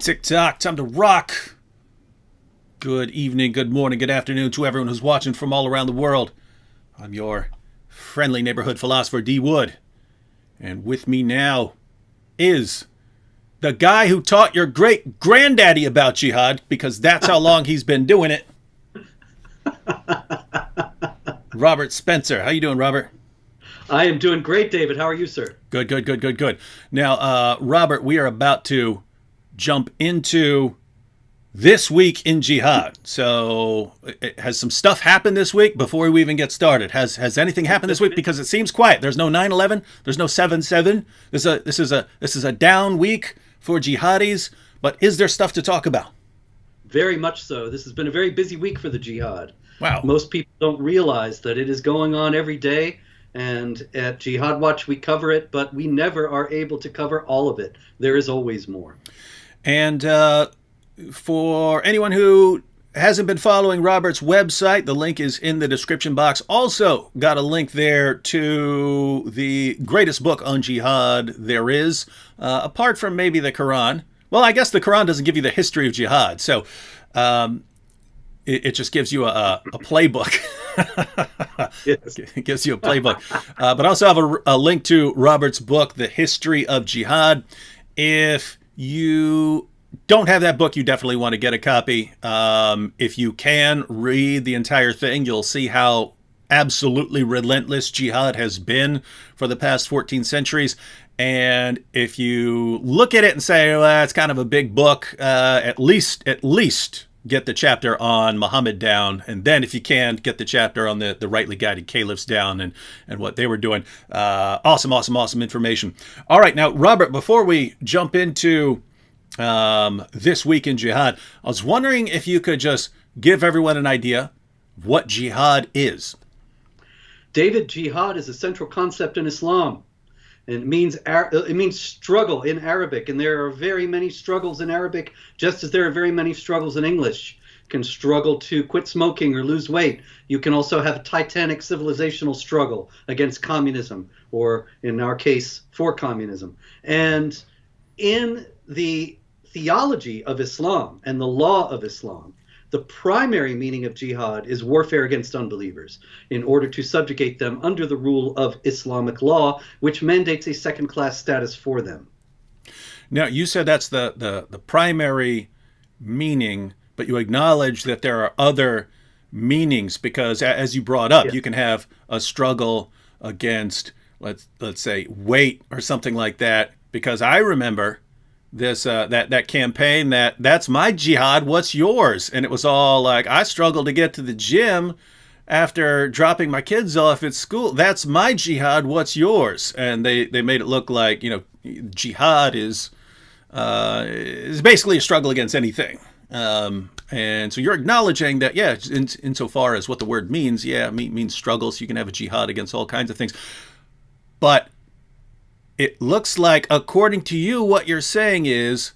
Tick-tock, time to rock. Good evening, good morning, good afternoon to everyone who's watching from all around the world. I'm your friendly neighborhood philosopher, D. Wood. And with me now is the guy who taught your great-granddaddy about jihad, because that's how long he's been doing it. Robert Spencer. How you doing, Robert? I am doing great, David. How are you, sir? Good. Now, Robert, we are about to jump into this week in jihad. So, has some stuff happened this week before we even get started? Has anything happened this week? Because it seems quiet. There's no 9/11. There's no 7/7. This is a down week for jihadis. But is there stuff to talk about? Very much so. This has been a very busy week for the jihad. Wow. Most people don't realize that it is going on every day. And at Jihad Watch, we cover it, but we never are able to cover all of it. There is always more. And for anyone who hasn't been following Robert's website, the link is in the description box. Also got a link there to the greatest book on jihad there is, apart from maybe the Quran. Well, I guess the Quran doesn't give you the history of jihad, so it just gives you a playbook. Yes. It gives you a playbook. But I also have a link to Robert's book, The History of Jihad. If you don't have that book, you definitely want to get a copy. If you can read the entire thing, you'll see how absolutely relentless jihad has been for the past 14 centuries. And if you look at it and say, well, that's kind of a big book, at least get the chapter on Muhammad down, and then if you can, get the chapter on the rightly guided caliphs down and what they were doing. Awesome information. All right, now, Robert, before we jump into this week in jihad, I was wondering if you could just give everyone an idea of what jihad is. David, jihad is a central concept in Islam. And it means struggle in Arabic, and there are very many struggles in Arabic, just as there are very many struggles in English. You can struggle to quit smoking or lose weight. You can also have a titanic civilizational struggle against communism, or in our case, for communism. And in the theology of Islam and the law of Islam, the primary meaning of jihad is warfare against unbelievers in order to subjugate them under the rule of Islamic law, which mandates a second-class status for them. Now, you said that's the primary meaning, but you acknowledge that there are other meanings because, as you brought up, Yes. You can have a struggle against, let's say, weight or something like that. Because I remember this that campaign that's my jihad, what's yours? And it was all like, I struggle to get to the gym after dropping my kids off at school. That's my jihad, what's yours? And they made it look like, jihad is basically a struggle against anything. And so you're acknowledging that, yeah, insofar as what the word means, means struggle, so you can have a jihad against all kinds of things. But it looks like, according to you, what you're saying is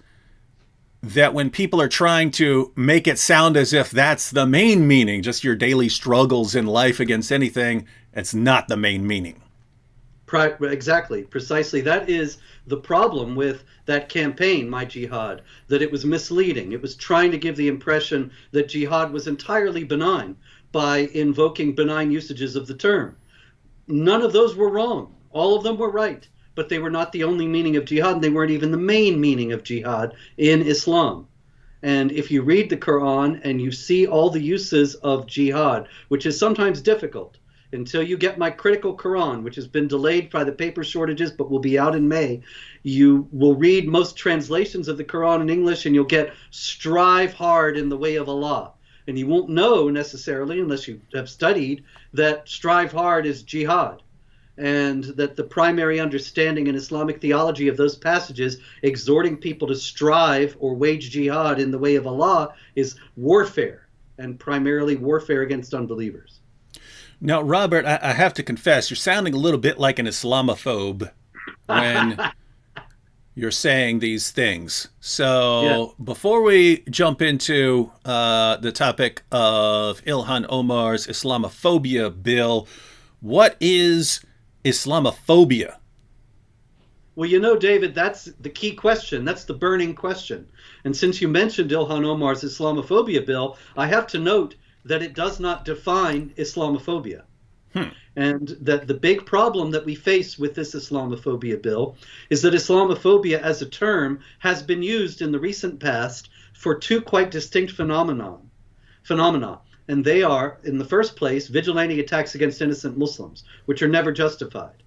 that when people are trying to make it sound as if that's the main meaning, just your daily struggles in life against anything, it's not the main meaning. Exactly, precisely. That is the problem with that campaign, My Jihad, that it was misleading. It was trying to give the impression that jihad was entirely benign by invoking benign usages of the term. None of those were wrong. All of them were right. But they were not the only meaning of jihad, and they weren't even the main meaning of jihad in Islam. And if you read the Quran and you see all the uses of jihad, which is sometimes difficult, until you get my critical Quran, which has been delayed by the paper shortages but will be out in May, you will read most translations of the Quran in English and you'll get strive hard in the way of Allah. And you won't know necessarily, unless you have studied, that strive hard is jihad. And that the primary understanding in Islamic theology of those passages exhorting people to strive or wage jihad in the way of Allah is warfare, and primarily warfare against unbelievers. Now, Robert, I have to confess, you're sounding a little bit like an Islamophobe when you're saying these things. So Before we jump into the topic of Ilhan Omar's Islamophobia Bill, what is Islamophobia? Well, you know, David, that's the key question. That's the burning question. And since you mentioned Ilhan Omar's Islamophobia bill, I have to note that it does not define Islamophobia. And that the big problem that we face with this Islamophobia bill is that Islamophobia as a term has been used in the recent past for two quite distinct phenomena. And they are, in the first place, vigilante attacks against innocent Muslims, which are never justified.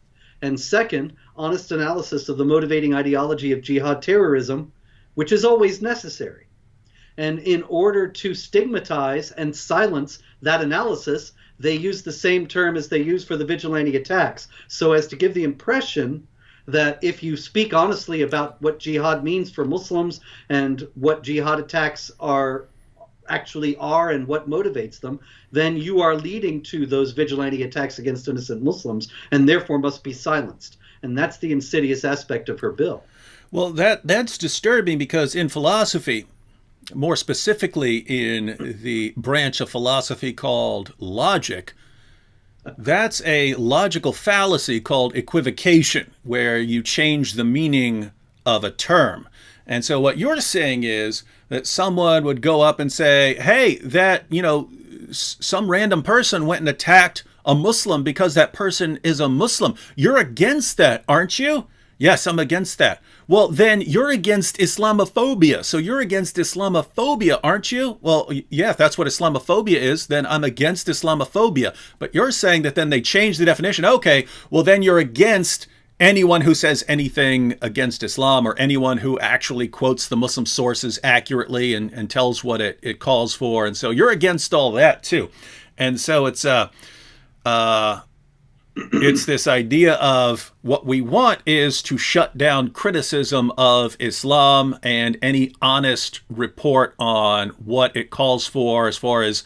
And second, honest analysis of the motivating ideology of jihad terrorism, which is always necessary. And in order to stigmatize and silence that analysis, they use the same term as they use for the vigilante attacks, so as to give the impression that if you speak honestly about what jihad means for Muslims and what jihad attacks actually are and what motivates them, then you are leading to those vigilante attacks against innocent Muslims and therefore must be silenced. And that's the insidious aspect of her bill. Well, that's disturbing because in philosophy, more specifically in the branch of philosophy called logic, that's a logical fallacy called equivocation, where you change the meaning of a term. And so what you're saying is that someone would go up and say, hey, some random person went and attacked a Muslim because that person is a Muslim. You're against that, aren't you? Yes, I'm against that. Well, then you're against Islamophobia. So you're against Islamophobia, aren't you? Well, yeah, if that's what Islamophobia is, then I'm against Islamophobia. But you're saying that then they changed the definition. Okay, well, then you're against anyone who says anything against Islam or anyone who actually quotes the Muslim sources accurately and tells what it calls for. And so you're against all that, too. And so it's this idea of what we want is to shut down criticism of Islam and any honest report on what it calls for as far as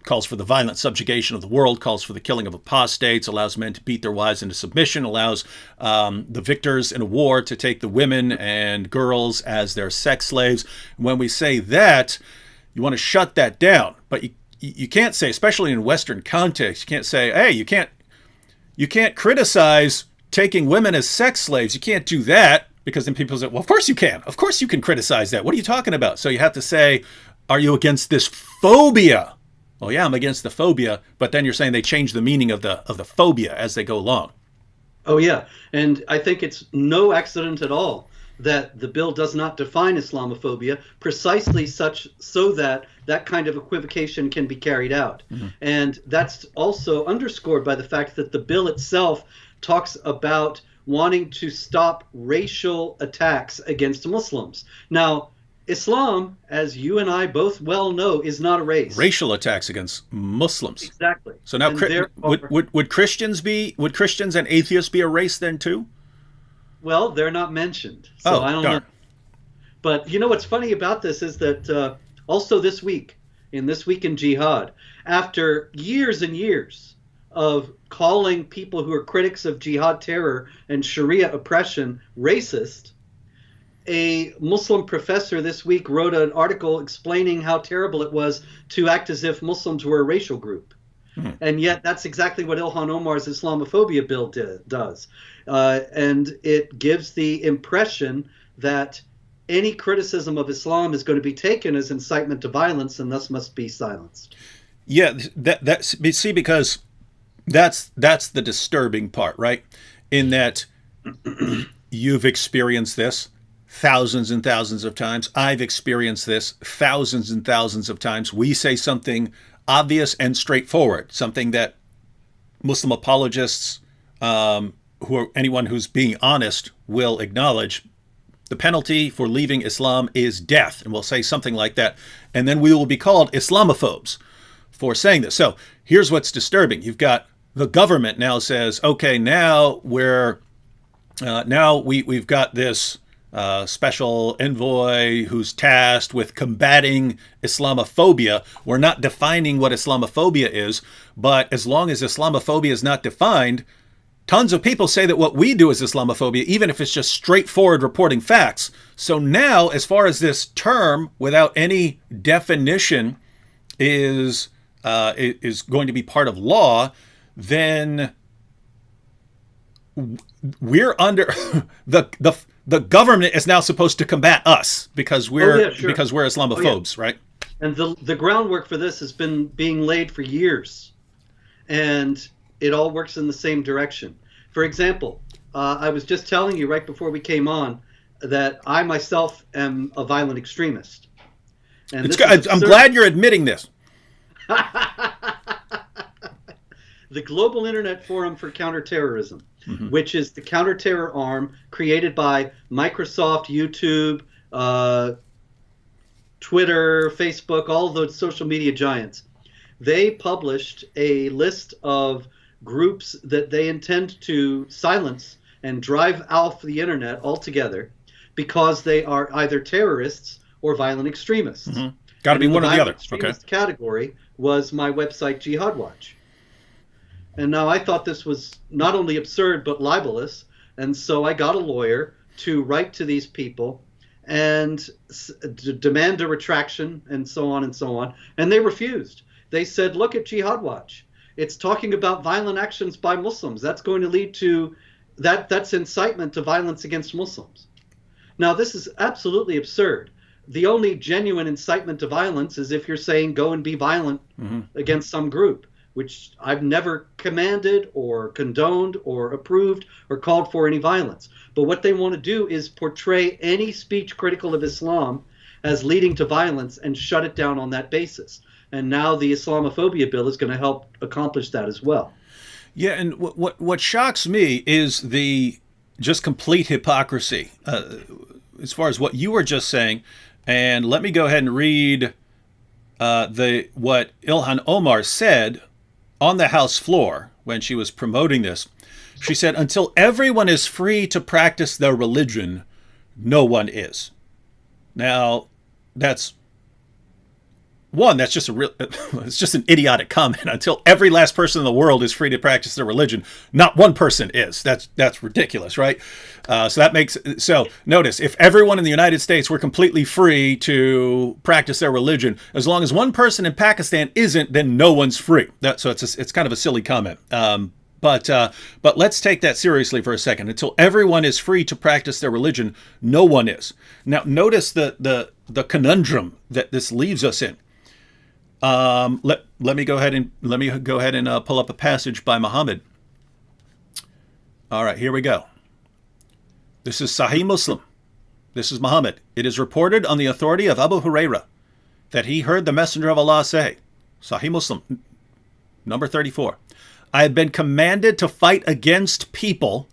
calls for the violent subjugation of the world, calls for the killing of apostates, allows men to beat their wives into submission, allows the victors in a war to take the women and girls as their sex slaves. When we say that, you want to shut that down. But you can't say, especially in Western context, you can't say, hey, you can't criticize taking women as sex slaves. You can't do that, because then people say, well, of course you can. Of course you can criticize that. What are you talking about? So you have to say, are you against this phobia? Well, yeah, I'm against the phobia, but then you're saying they change the meaning of the phobia as they go along. Oh, yeah. And I think it's no accident at all that the bill does not define Islamophobia precisely so that that kind of equivocation can be carried out. Mm-hmm. And that's also underscored by the fact that the bill itself talks about wanting to stop racial attacks against Muslims. Now, Islam, as you and I both well know, is not a race. Racial attacks against Muslims. Exactly. So now, would Christians and atheists be a race then too? Well, they're not mentioned, so I don't know. But you know what's funny about this is that also this week in Jihad, after years and years of calling people who are critics of jihad terror and Sharia oppression racist, a Muslim professor this week wrote an article explaining how terrible it was to act as if Muslims were a racial group. And yet that's exactly what Ilhan Omar's Islamophobia bill does. And it gives the impression that any criticism of Islam is going to be taken as incitement to violence and thus must be silenced. Yeah, because that's the disturbing part, right? In that you've experienced this thousands and thousands of times. I've experienced this thousands and thousands of times. We say something obvious and straightforward, something that Muslim apologists, anyone who's being honest, will acknowledge. The penalty for leaving Islam is death, and we'll say something like that, and then we will be called Islamophobes for saying this. So here's what's disturbing: you've got the government now says, okay, now we've got this special envoy who's tasked with combating Islamophobia. We're not defining what Islamophobia is, but as long as Islamophobia is not defined, tons of people say that what we do is Islamophobia, even if it's just straightforward reporting facts. So now, as far as this term without any definition is going to be part of law, then we're under the government is now supposed to combat us because we're because we're Islamophobes, right? And the groundwork for this has been being laid for years, and it all works in the same direction. For example, I was just telling you right before we came on that I myself am a violent extremist. And I'm glad you're admitting this. The Global Internet Forum for Counterterrorism, which is the counterterror arm created by Microsoft, YouTube, Twitter, Facebook, all of those social media giants. They published a list of groups that they intend to silence and drive off the internet altogether because they are either terrorists or violent extremists. Got to be one or the other. Okay. Category was my website Jihad Watch. And now I thought this was not only absurd but libelous, and so I got a lawyer to write to these people and demand a retraction and so on and so on, and they refused. They said, look at Jihad Watch. It's talking about violent actions by Muslims. That's going to lead to that's incitement to violence against Muslims. Now, this is absolutely absurd. The only genuine incitement to violence is if you're saying go and be violent against some group, which I've never commanded or condoned or approved or called for any violence. But what they want to do is portray any speech critical of Islam as leading to violence and shut it down on that basis. And now the Islamophobia Bill is going to help accomplish that as well. Yeah, and what shocks me is the just complete hypocrisy as far as what you were just saying. And let me go ahead and read what Ilhan Omar said on the House floor when she was promoting this. She said, until everyone is free to practice their religion, no one is. Now, that's just it's just an idiotic comment. Until every last person in the world is free to practice their religion, not one person is. That's ridiculous, right? So notice, if everyone in the United States were completely free to practice their religion, as long as one person in Pakistan isn't, then no one's free. So it's kind of a silly comment. But let's take that seriously for a second. Until everyone is free to practice their religion, no one is. Now, notice the conundrum that this leaves us in. Let me go ahead and pull up a passage by Muhammad. All right, here we go. This is Sahih Muslim. This is Muhammad. It is reported on the authority of Abu Huraira that he heard the Messenger of Allah say, Sahih Muslim, number 34, I have been commanded to fight against people,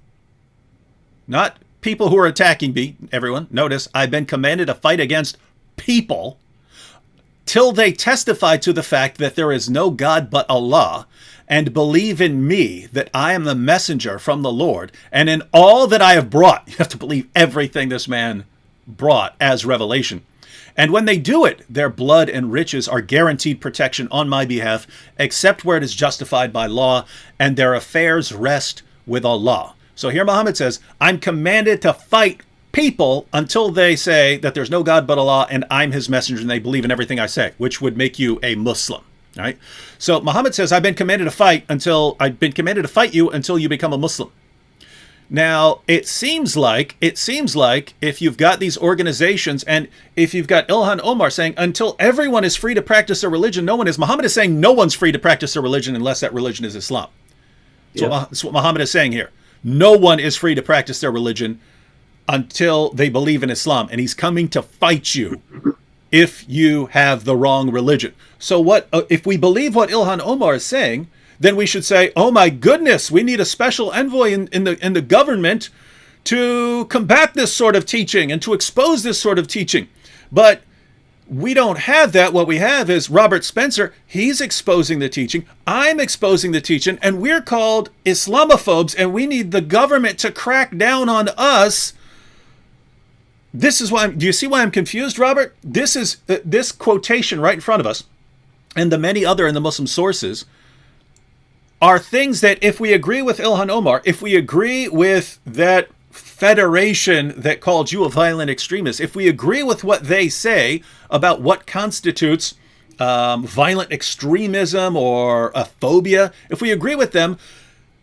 not people who are attacking me, everyone. Notice, I've been commanded to fight against people till they testify to the fact that there is no God but Allah, and believe in me that I am the messenger from the Lord, and in all that I have brought. You have to believe everything this man brought as revelation. And when they do it, their blood and riches are guaranteed protection on my behalf, except where it is justified by law, and their affairs rest with Allah. So here Muhammad says, I'm commanded to fight people until they say that there's no God but Allah and I'm his messenger and they believe in everything I say, which would make you a Muslim. Right? So Muhammad says, I've been commanded to fight you until you become a Muslim. Now, it seems like if you've got these organizations and if you've got Ilhan Omar saying until everyone is free to practice their religion, no one is. Muhammad is saying no one's free to practice their religion unless that religion is Islam. That's what Muhammad is saying here. No one is free to practice their religion until they believe in Islam. And he's coming to fight you if you have the wrong religion. So if we believe what Ilhan Omar is saying, then we should say, oh my goodness, we need a special envoy in the government to combat this sort of teaching and to expose this sort of teaching. But we don't have that. What we have is Robert Spencer. He's exposing the teaching. I'm exposing the teaching. And we're called Islamophobes, and we need the government to crack down on us. This is why. Do you see why I'm confused, Robert? This is this quotation right in front of us, and the many other in the Muslim sources are things that if we agree with Ilhan Omar, if we agree with that federation that called you a violent extremist, if we agree with what they say about what constitutes violent extremism or a phobia, if we agree with them,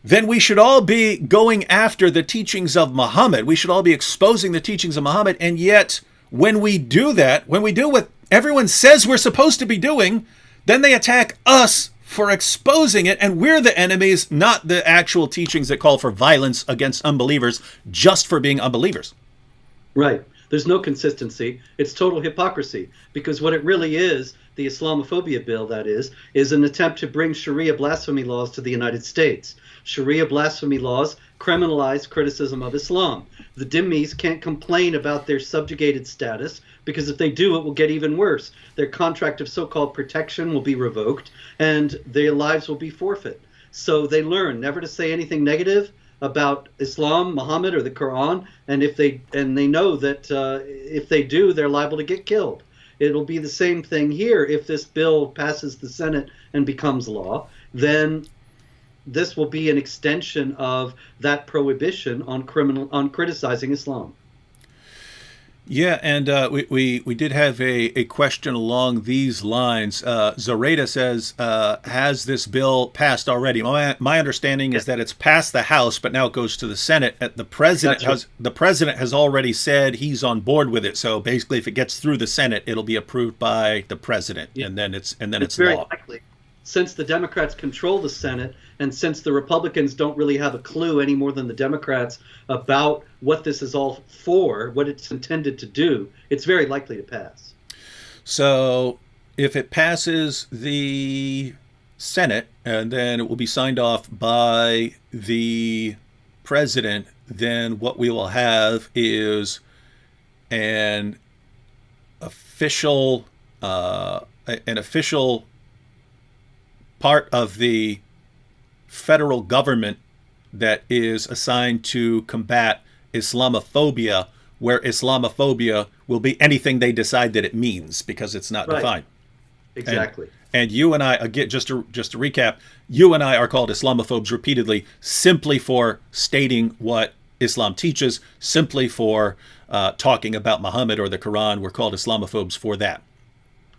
then we should all be going after the teachings of Muhammad. We should all be exposing the teachings of Muhammad. And yet, when we do that, when we do what everyone says we're supposed to be doing, then they attack us for exposing it, and we're the enemies, not the actual teachings that call for violence against unbelievers just for being unbelievers. Right. There's no consistency. It's total hypocrisy, because what it really is, the Islamophobia bill, that is an attempt to bring Sharia blasphemy laws to the United States. Sharia blasphemy laws criminalize criticism of Islam. The dhimmis can't complain about their subjugated status, because if they do, it will get even worse. Their contract of so-called protection will be revoked, and their lives will be forfeit. So they learn never to say anything negative about Islam, Muhammad, or the Quran, and they know that if they do, they're liable to get killed. It'll be the same thing here. If this bill passes the Senate and becomes law, then this will be an extension of that prohibition on criticizing Islam. Yeah, and we did have a question along these lines. Zoraida says, has this bill passed already? My understanding is that it's passed the House, but now it goes to the Senate. The president has already said he's on board with it. So basically, if it gets through the Senate, it'll be approved by the president, and then it's very law. likely. Since the Democrats control the Senate, and since the Republicans don't really have a clue any more than the Democrats about what this is all for, what it's intended to do, it's very likely to pass. So if it passes the Senate, and then it will be signed off by the president, then what we will have is an official part of the federal government that is assigned to combat Islamophobia, where Islamophobia will be anything they decide that it means, because it's not defined. Exactly. And you and I, again, just to recap, you and I are called Islamophobes repeatedly simply for stating what Islam teaches, simply for talking about Muhammad or the Quran. We're called Islamophobes for that.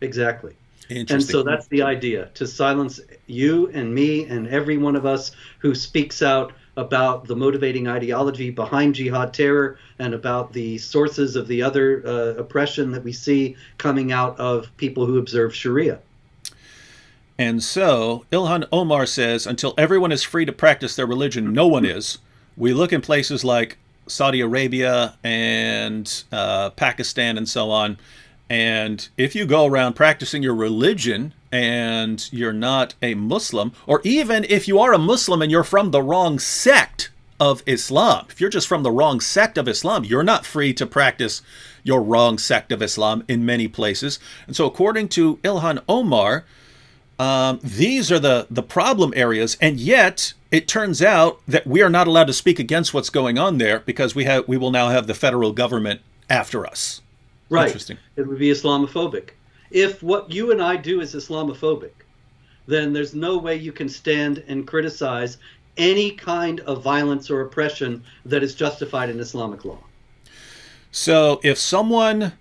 Exactly. Interesting. And so that's the idea, to silence you and me and every one of us who speaks out about the motivating ideology behind jihad terror and about the sources of the other oppression that we see coming out of people who observe Sharia. And so Ilhan Omar says, until everyone is free to practice their religion, no one is. We look in places like Saudi Arabia and Pakistan and so on. And if you go around practicing your religion and you're not a Muslim, or even if you are a Muslim and you're from the wrong sect of Islam, if you're just from the wrong sect of Islam, you're not free to practice your wrong sect of Islam in many places. And so according to Ilhan Omar, these are the problem areas. And yet it turns out that we are not allowed to speak against what's going on there, because we will now have the federal government after us. Right. Interesting. It would be Islamophobic. If what you and I do is Islamophobic, then there's no way you can stand and criticize any kind of violence or oppression that is justified in Islamic law. So if someone,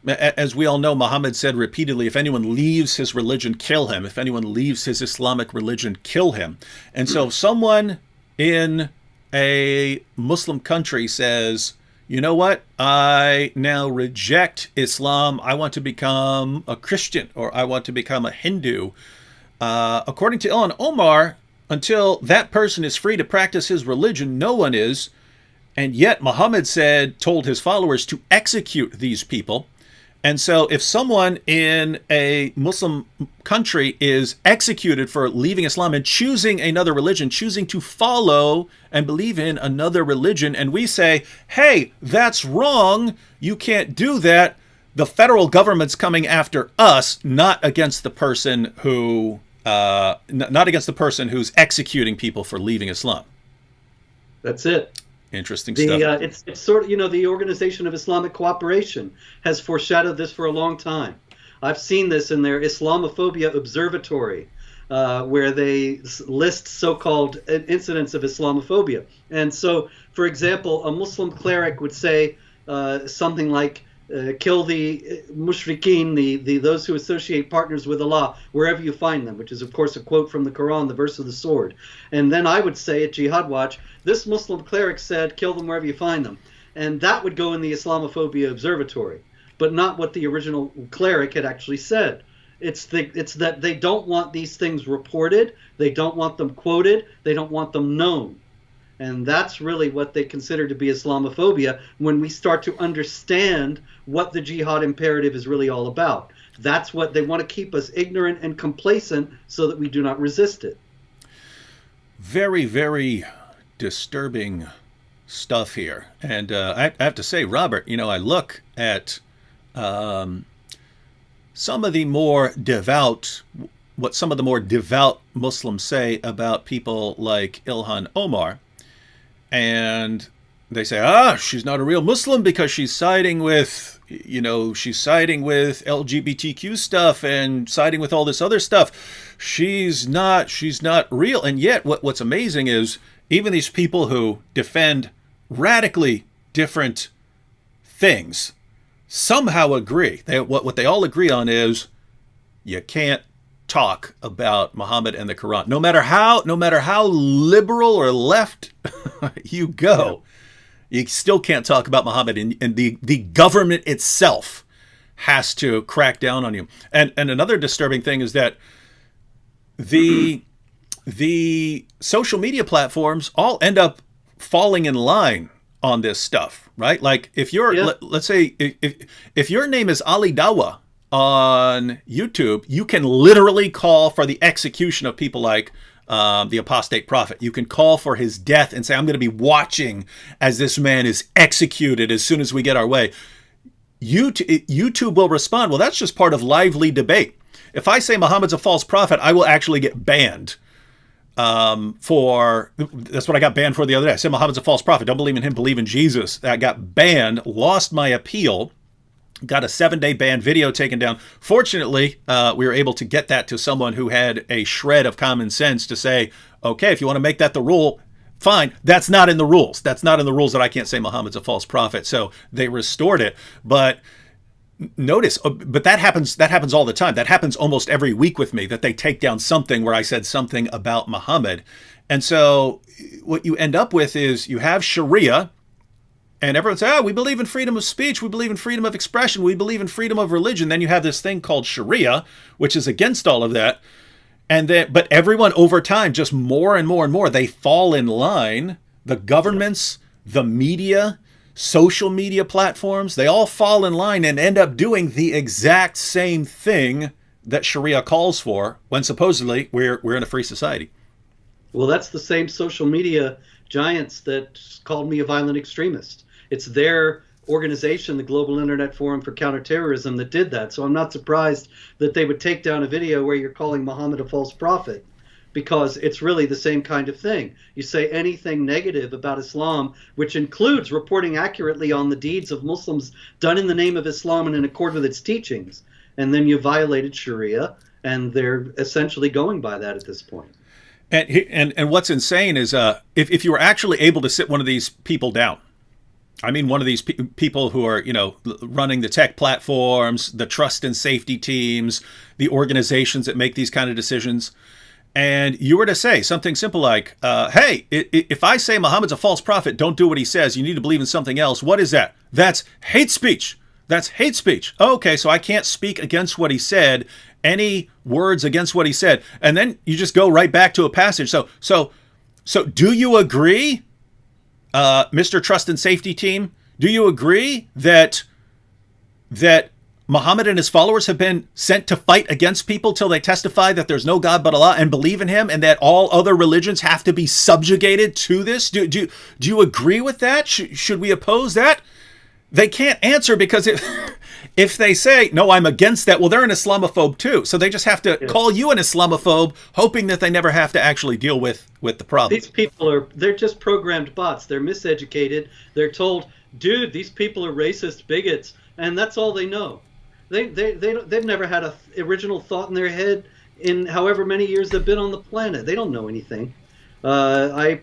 as we all know, Muhammad said repeatedly, if anyone leaves his religion, kill him. If anyone leaves his Islamic religion, kill him. And so if someone in a Muslim country says, you know what, I now reject Islam, I want to become a Christian, or I want to become a Hindu, according to Ilhan Omar, until that person is free to practice his religion, no one is. And yet Muhammad told his followers to execute these people. And so if someone in a Muslim country is executed for leaving Islam and choosing another religion, choosing to follow and believe in another religion, and we say, hey, that's wrong, you can't do that, the federal government's coming after us, not against the person who's executing people for leaving Islam. That's it. Interesting stuff. It's sort of, the Organization of Islamic Cooperation has foreshadowed this for a long time. I've seen this in their Islamophobia Observatory, where they list so-called incidents of Islamophobia. And so, for example, a Muslim cleric would say something like, kill the mushrikeen, the those who associate partners with Allah, wherever you find them, which is, of course, a quote from the Quran, the verse of the sword. And then I would say at Jihad Watch, this Muslim cleric said, kill them wherever you find them. And that would go in the Islamophobia Observatory, but not what the original cleric had actually said. It's that they don't want these things reported, they don't want them quoted, they don't want them known. And that's really what they consider to be Islamophobia when we start to understand what the jihad imperative is really all about. That's what they want to keep us ignorant and complacent so that we do not resist it. Very, very disturbing stuff here. And I have to say, Robert, I look at some of the more devout, what some of the more devout Muslims say about people like Ilhan Omar. And they say, she's not a real Muslim because she's siding with, she's siding with LGBTQ stuff and siding with all this other stuff. She's not real. And yet what's amazing is even these people who defend radically different things somehow agree. What they all agree on is you can't talk about Muhammad and the Quran. No matter how liberal or left you go, you still can't talk about Muhammad, and the government itself has to crack down on you. And another disturbing thing is that the social media platforms all end up falling in line on this stuff, right? Like if you're, let's say, if your name is Ali Dawa on YouTube, you can literally call for the execution of people like the apostate prophet. You can call for his death and say, I'm going to be watching as this man is executed as soon as we get our way. YouTube will respond, well, that's just part of lively debate. If I say Muhammad's a false prophet, I will actually get banned. That's what I got banned for the other day. I said Muhammad's a false prophet. Don't believe in him, believe in Jesus. I got banned, lost my appeal, got a 7-day ban, video taken down. Fortunately, we were able to get that to someone who had a shred of common sense to say, okay, if you want to make that the rule, fine. That's not in the rules. That's not in the rules that I can't say Muhammad's a false prophet. So they restored it. But notice, but that happens all the time. That happens almost every week with me, that they take down something where I said something about Muhammad. And so what you end up with is you have Sharia, and everyone says, we believe in freedom of speech, we believe in freedom of expression, we believe in freedom of religion. Then you have this thing called Sharia, which is against all of that. And then, but everyone over time, just more and more and more, they fall in line. The governments, the media, social media platforms, they all fall in line and end up doing the exact same thing that Sharia calls for when supposedly we're in a free society. Well, that's the same social media giants that called me a violent extremist. It's their organization, the Global Internet Forum for Counterterrorism, that did that. So I'm not surprised that they would take down a video where you're calling Muhammad a false prophet, because it's really the same kind of thing. You say anything negative about Islam, which includes reporting accurately on the deeds of Muslims done in the name of Islam and in accord with its teachings, and then you violated Sharia, and they're essentially going by that at this point. And what's insane is if you were actually able to sit one of these people down, I mean, one of these people who are, running the tech platforms, the trust and safety teams, the organizations that make these kind of decisions, and you were to say something simple like, hey, if I say Muhammad's a false prophet, don't do what he says, you need to believe in something else. What is that? That's hate speech. That's hate speech. Okay, so I can't speak against what he said, any words against what he said. And then you just go right back to a passage. So do you agree, Mr. Trust and Safety Team, do you agree that Muhammad and his followers have been sent to fight against people till they testify that there's no God but Allah and believe in him, and that all other religions have to be subjugated to this? Do you agree with that? Should we oppose that? They can't answer, because if they say, no, I'm against that, well, they're an Islamophobe too. So they just have to call you an Islamophobe, hoping that they never have to actually deal with the problem. These people they're just programmed bots. They're miseducated. They're told, dude, these people are racist bigots, and that's all they know. They've never had an original thought in their head in however many years they've been on the planet. They don't know anything. I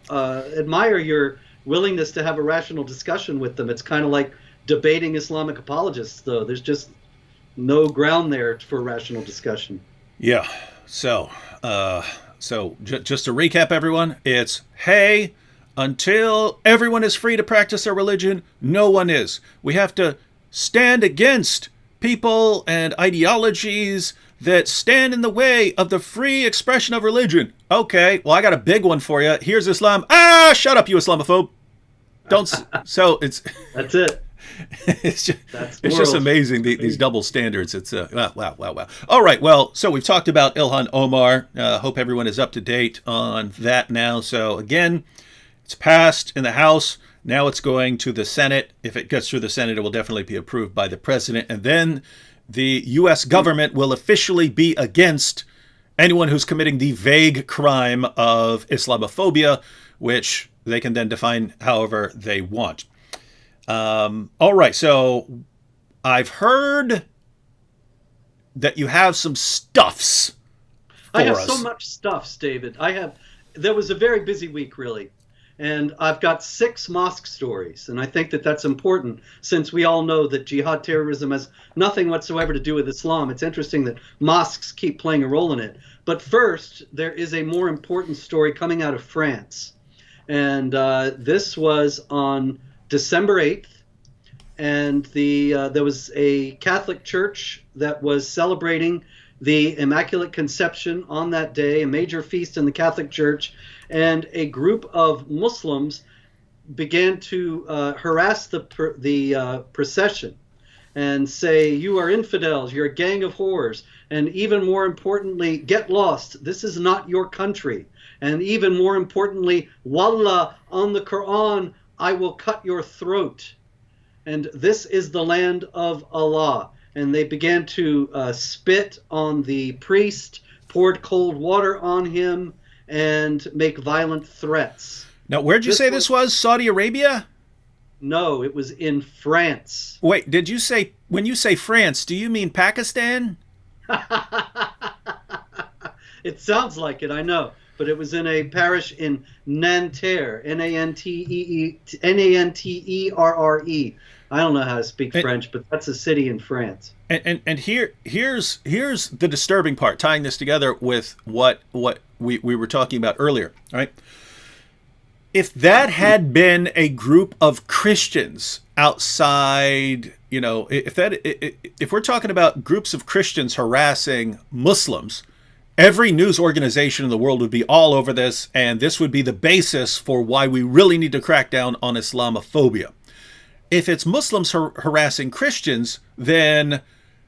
admire your willingness to have a rational discussion with them. It's kind of like debating Islamic apologists, though. There's just no ground there for rational discussion. Yeah. So, just to recap, everyone, it's, hey, until everyone is free to practice their religion, no one is. We have to stand against people and ideologies that stand in the way of the free expression of religion. Okay, well, I got a big one for you. Here's Islam. Ah, shut up, you Islamophobe. Don't. So it's. That's it. It's just amazing, these double standards. It's wow. All right, well, so we've talked about Ilhan Omar. Hope everyone is up to date on that now. So again, it's passed in the House. Now it's going to the Senate. If it gets through the Senate, it will definitely be approved by the president. And then the U.S. government will officially be against anyone who's committing the vague crime of Islamophobia, which they can then define however they want. All right, so I've heard that you have some stuffs for I have us. so much stuffs, David. There was a very busy week, really. And I've got 6 mosque stories. And I think that that's important, since we all know that jihad terrorism has nothing whatsoever to do with Islam. It's interesting that mosques keep playing a role in it. But first, there is a more important story coming out of France. And this was on December 8th. And there was a Catholic church that was celebrating the Immaculate Conception on that day, a major feast in the Catholic Church, and a group of Muslims began to harass the procession and say, "You are infidels, you're a gang of whores, and even more importantly, get lost. This is not your country. And even more importantly, Wallah, on the Quran, I will cut your throat. And this is the land of Allah." And they began to spit on the priest, poured cold water on him, and make violent threats. Now, where'd you say this was? Saudi Arabia? No, it was in France. Wait, did you say, when you say France, do you mean Pakistan? It sounds like it, I know. But it was in a parish in Nanterre, Nanterre. I don't know how to speak French, but that's a city in France. And here's the disturbing part, tying this together with what we were talking about earlier, right? If that had been a group of Christians outside, if we're talking about groups of Christians harassing Muslims, every news organization in the world would be all over this, and this would be the basis for why we really need to crack down on Islamophobia. If it's Muslims harassing Christians, then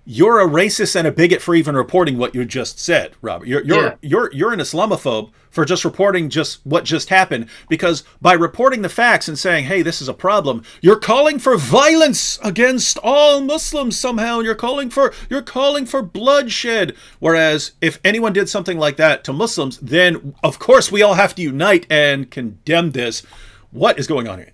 you're a racist and a bigot for even reporting what you just said, Robert. You're an Islamophobe for just reporting just what just happened, because by reporting the facts and saying, hey, this is a problem, you're calling for violence against all Muslims somehow, and you're calling for bloodshed. Whereas if anyone did something like that to Muslims, then of course we all have to unite and condemn this. What is going on here?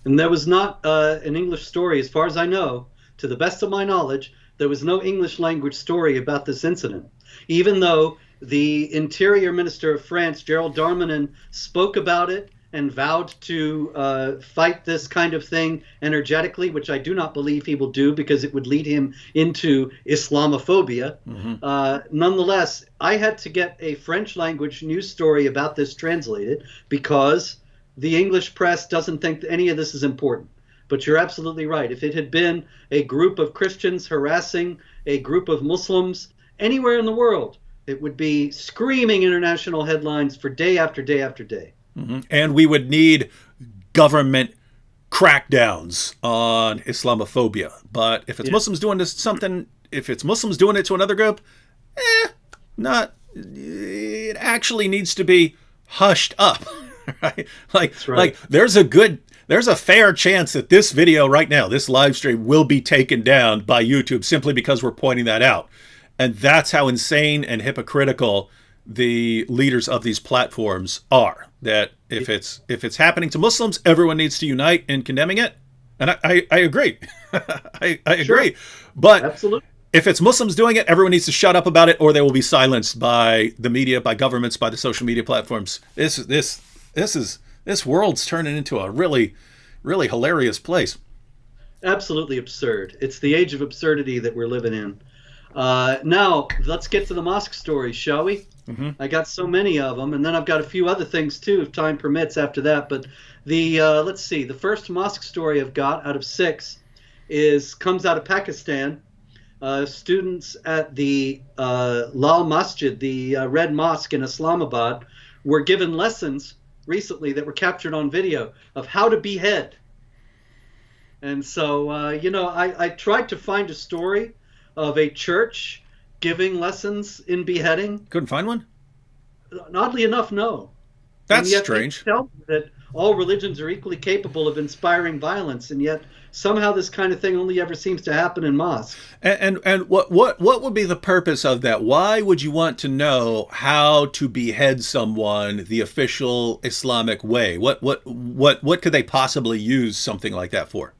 And there was not an English story, as far as I know. To the best of my knowledge, there was no English language story about this incident, even though the Interior Minister of France, Gerald Darmanin, spoke about it and vowed to fight this kind of thing energetically, which I do not believe he will do because it would lead him into Islamophobia. Mm-hmm. Nonetheless, I had to get a French language news story about this translated because the English press doesn't think that any of this is important. But you're absolutely right. If it had been a group of Christians harassing a group of Muslims anywhere in the world, it would be screaming international headlines for day after day after day. Mm-hmm. And we would need government crackdowns on Islamophobia. But if it's Muslims doing if it's Muslims doing it to another group, it actually needs to be hushed up. Right? Like there's a fair chance that this video right now, this live stream, will be taken down by YouTube simply because we're pointing that out. And that's how insane and hypocritical the leaders of these platforms are. That if it's happening to Muslims, everyone needs to unite in condemning it. And I agree. I agree. But absolutely, if it's Muslims doing it, everyone needs to shut up about it, or they will be silenced by the media, by governments, by the social media platforms. This world's turning into a really, really hilarious place. Absolutely absurd. It's the age of absurdity that we're living in. Now, let's get to the mosque stories, shall we? I got so many of them, and then I've got a few other things too, if time permits after that. But let's see, the first mosque story I've got out of 6 comes out of Pakistan. Students at the Lal Masjid, the Red Mosque in Islamabad, were given lessons recently that were captured on video of how to behead. And so, I tried to find a story of a church giving lessons in beheading. Couldn't find one? Oddly enough, no. That's and yet strange. They tell me that all religions are equally capable of inspiring violence, and yet somehow this kind of thing only ever seems to happen in mosques. And what would be the purpose of that? Why would you want to know how to behead someone the official Islamic way? What could they possibly use something like that for?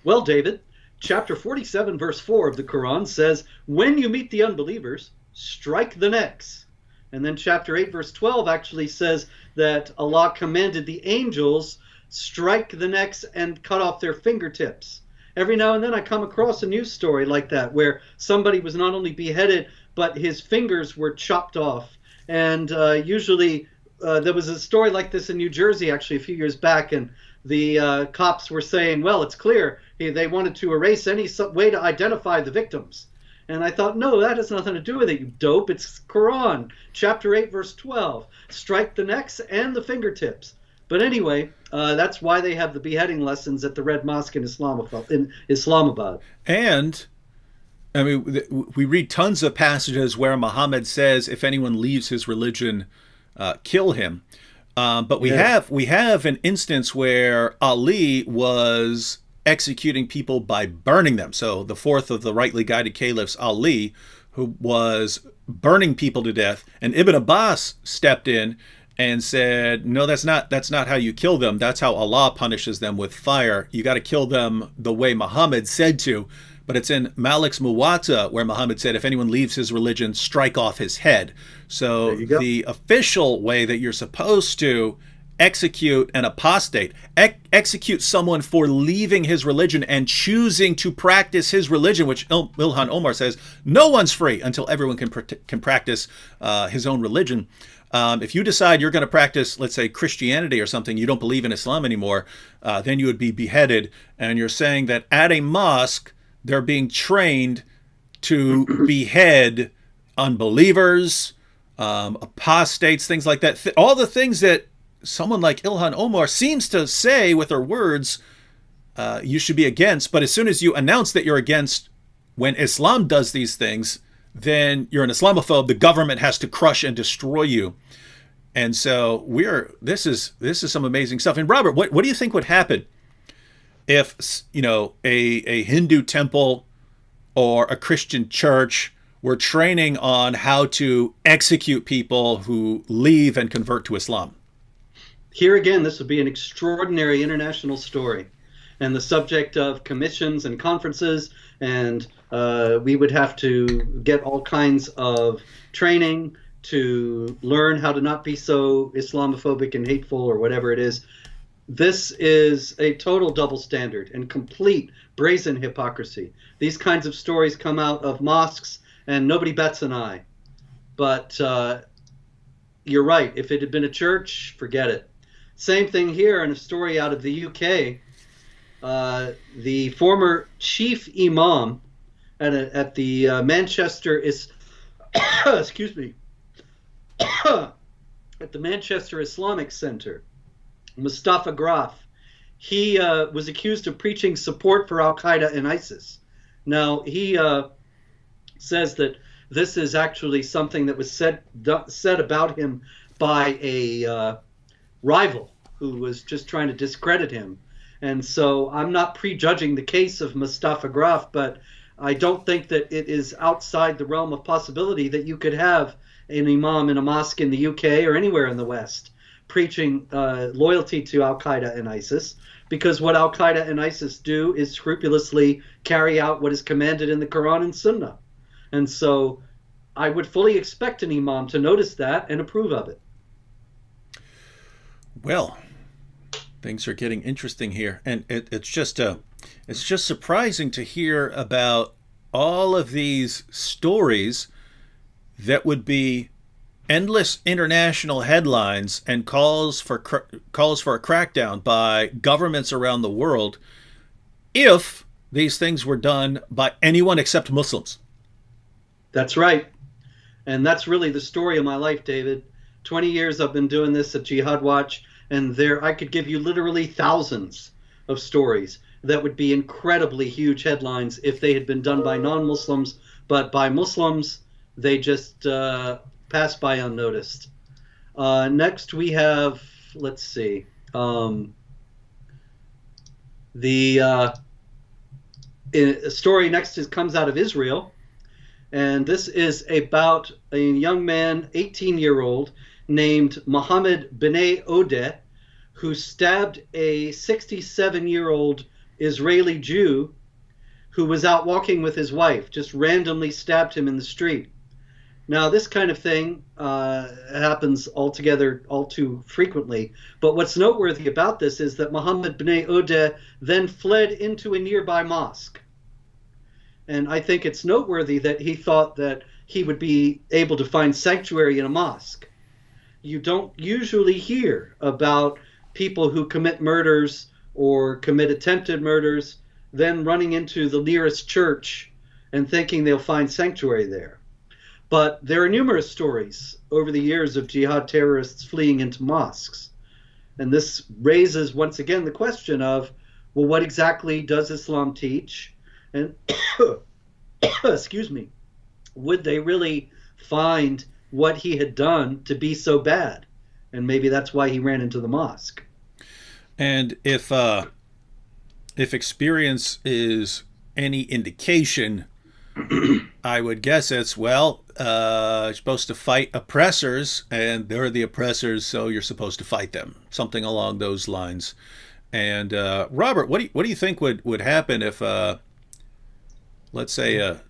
Well, David, chapter 47, verse 4 of the Quran says, when you meet the unbelievers, strike the necks. And then chapter 8, verse 12 actually says that Allah commanded the angels strike the necks and cut off their fingertips. Every now and then I come across a news story like that where somebody was not only beheaded, but his fingers were chopped off. And usually there was a story like this in New Jersey actually a few years back, and the cops were saying, well, it's clear they wanted to erase any way to identify the victims. And I thought, no, that has nothing to do with it, you dope. It's Quran, chapter 8, verse 12. Strike the necks and the fingertips. But anyway, that's why they have the beheading lessons at the Red Mosque in Islamabad. And, I mean, we read tons of passages where Muhammad says, if anyone leaves his religion, kill him. But we have an instance where Ali was executing people by burning them. So the fourth of the rightly guided caliphs, Ali, who was burning people to death, and Ibn Abbas stepped in and said, no, that's not how you kill them. That's how Allah punishes them, with fire. You got to kill them the way Muhammad said to. But it's in Malik's Muwatta where Muhammad said, if anyone leaves his religion, strike off his head. So the official way that you're supposed to execute an apostate, execute someone for leaving his religion and choosing to practice his religion, which Ilhan Omar says no one's free until everyone can practice his own religion. If you decide you're going to practice, let's say, Christianity or something, you don't believe in Islam anymore, then you would be beheaded. And you're saying that at a mosque, they're being trained to behead unbelievers, apostates, things like that. All the things that someone like Ilhan Omar seems to say with her words you should be against. But as soon as you announce that you're against when Islam does these things, then you're an Islamophobe. The government has to crush and destroy you. And so this is some amazing stuff. And Robert, what do you think would happen if, a Hindu temple or a Christian church were training on how to execute people who leave and convert to Islam? Here again, this would be an extraordinary international story, and the subject of commissions and conferences, and we would have to get all kinds of training to learn how to not be so Islamophobic and hateful or whatever it is. This is a total double standard and complete brazen hypocrisy. These kinds of stories come out of mosques and nobody bats an eye. But you're right. If it had been a church, forget it. Same thing here in a story out of the UK. The former chief imam at the Manchester excuse me, at the Manchester Islamic Center, Mustafa Graf, he was accused of preaching support for Al-Qaeda and ISIS. Now, he says that this is actually something that was said about him by a rival who was just trying to discredit him. And so I'm not prejudging the case of Mustafa Graf, but I don't think that it is outside the realm of possibility that you could have an imam in a mosque in the UK or anywhere in the West preaching loyalty to Al-Qaeda and ISIS, because what Al-Qaeda and ISIS do is scrupulously carry out what is commanded in the Quran and Sunnah. And so I would fully expect an imam to notice that and approve of it. Well, things are getting interesting here, and it's just It's just surprising to hear about all of these stories that would be endless international headlines and calls for a crackdown by governments around the world if these things were done by anyone except Muslims. That's right. And that's really the story of my life, David. 20 years I've been doing this at Jihad Watch, and there I could give you literally thousands of stories that would be incredibly huge headlines if they had been done by non-Muslims, but by Muslims, they just passed by unnoticed. Next we have, let's see, the story next comes out of Israel. And this is about a young man, 18-year-old, named Mohammed Bnei Odeh, who stabbed a 67-year-old Israeli Jew who was out walking with his wife, just randomly stabbed him in the street. Now, this kind of thing happens all too frequently. But what's noteworthy about this is that Mohammed Bnei Odeh then fled into a nearby mosque. And I think it's noteworthy that he thought that he would be able to find sanctuary in a mosque. You don't usually hear about people who commit murders or commit attempted murders, then running into the nearest church and thinking they'll find sanctuary there. But there are numerous stories over the years of jihad terrorists fleeing into mosques. And this raises once again the question of, well, what exactly does Islam teach? And excuse me, would they really find what he had done to be so bad? And maybe that's why he ran into the mosque. And if experience is any indication, I would guess it's, well, you're supposed to fight oppressors, and they're the oppressors, so you're supposed to fight them. Something along those lines. And Robert, what do you think would happen if let's say a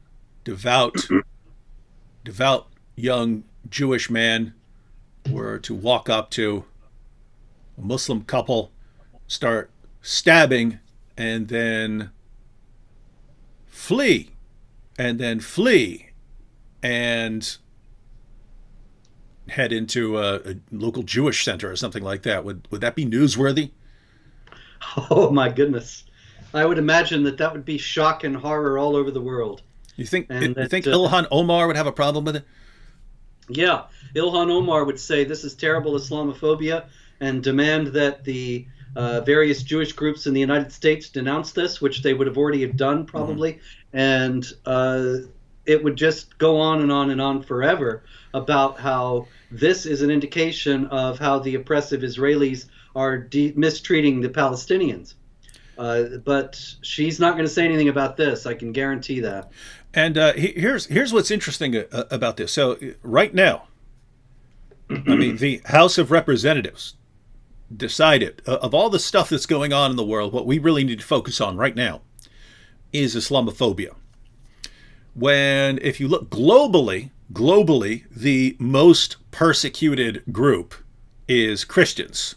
devout young Jewish man were to walk up to a Muslim couple, start stabbing, and then flee, and head into a local Jewish center or something like that? Would that be newsworthy? Oh my goodness. I would imagine that would be shock and horror all over the world. You think Ilhan Omar would have a problem with it? Yeah, Ilhan Omar would say this is terrible Islamophobia and demand that the various Jewish groups in the United States denounce this, which they would have already have done probably. And it would just go on and on and on forever about how this is an indication of how the oppressive Israelis are mistreating the Palestinians. But she's not going to say anything about this. I can guarantee that. And here's what's interesting about this. So right now, I mean, the House of Representatives decided, of all the stuff that's going on in the world, what we really need to focus on right now is Islamophobia. If you look globally, the most persecuted group is Christians,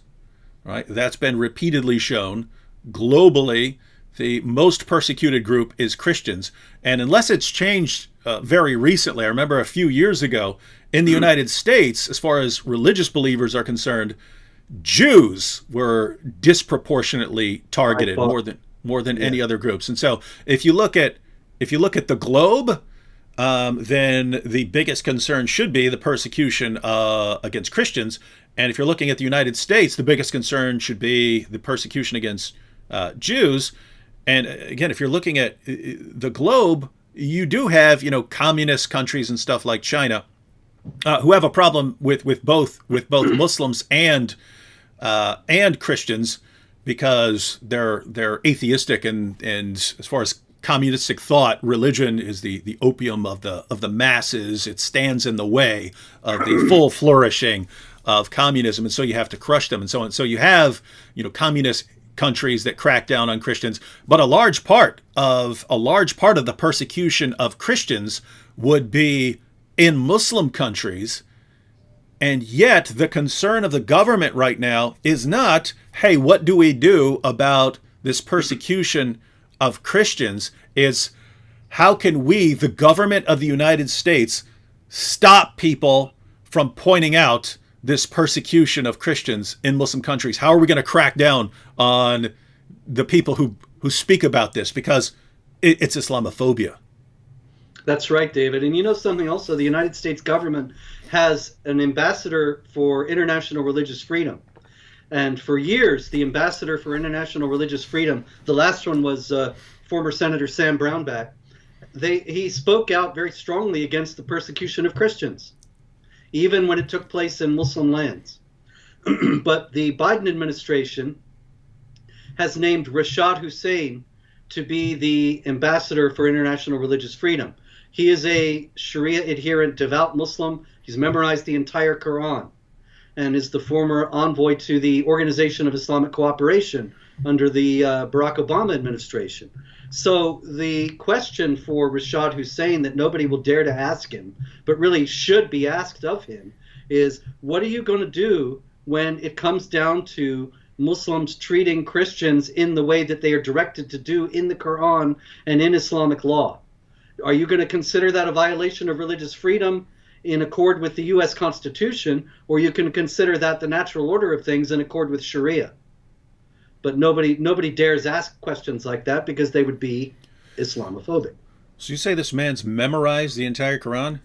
right? That's been repeatedly shown. Globally, the most persecuted group is Christians. And unless it's changed very recently, I remember a few years ago in the United States, as far as religious believers are concerned, Jews were disproportionately targeted more than any other groups. And so if you look at the globe, then the biggest concern should be the persecution against Christians. And if you're looking at the United States, the biggest concern should be the persecution against Jews. And again, if you're looking at the globe, you do have, communist countries and stuff like China who have a problem with both Muslims and Christians, because they're atheistic, and as far as communistic thought, religion is the opium of the masses. It stands in the way of the full flourishing of communism, and so you have to crush them and so on. So you have communist countries that crack down on Christians, but a large part of the persecution of Christians would be in Muslim countries. And yet the concern of the government right now is not, hey, what do we do about this persecution of Christians is how can we, the government of the United States, stop people from pointing out this persecution of Christians in Muslim countries? How are we going to crack down on the people who speak about this? Because it's Islamophobia. That's right, David. And you know something also, the United States government has an ambassador for international religious freedom. And for years, the ambassador for international religious freedom, the last one was former Senator Sam Brownback, he spoke out very strongly against the persecution of Christians, even when it took place in Muslim lands. But the Biden administration has named Rashad Hussain to be the ambassador for international religious freedom. He is a Sharia adherent, devout Muslim. He's memorized the entire Quran and is the former envoy to the Organization of Islamic Cooperation under the Barack Obama administration. So the question for Rashad Hussain that nobody will dare to ask him, but really should be asked of him, is what are you going to do when it comes down to Muslims treating Christians in the way that they are directed to do in the Quran and in Islamic law? Are you going to consider that a violation of religious freedom in accord with the U.S. Constitution, or you can consider that the natural order of things in accord with Sharia? But nobody dares ask questions like that because they would be Islamophobic. So you say this man's memorized the entire Quran?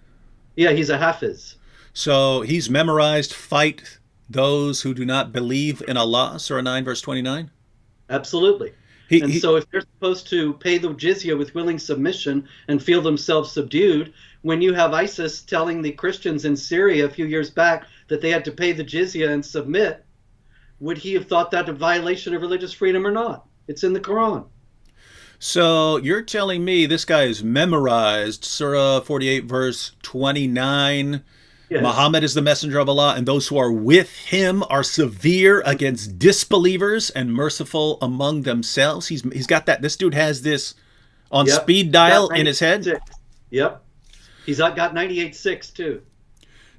Yeah, he's a Hafiz. So he's memorized, fight those who do not believe in Allah, Surah 9, verse 29? Absolutely. So if they're supposed to pay the jizya with willing submission and feel themselves subdued, when you have ISIS telling the Christians in Syria a few years back that they had to pay the jizya and submit, would he have thought that a violation of religious freedom or not? It's in the Quran. So you're telling me this guy is memorized Surah 48, verse 29. Yes. Muhammad is the messenger of Allah, and those who are with him are severe against disbelievers and merciful among themselves. He's got that. This dude has this on speed dial in his head. Yep. He's got 98.6 too.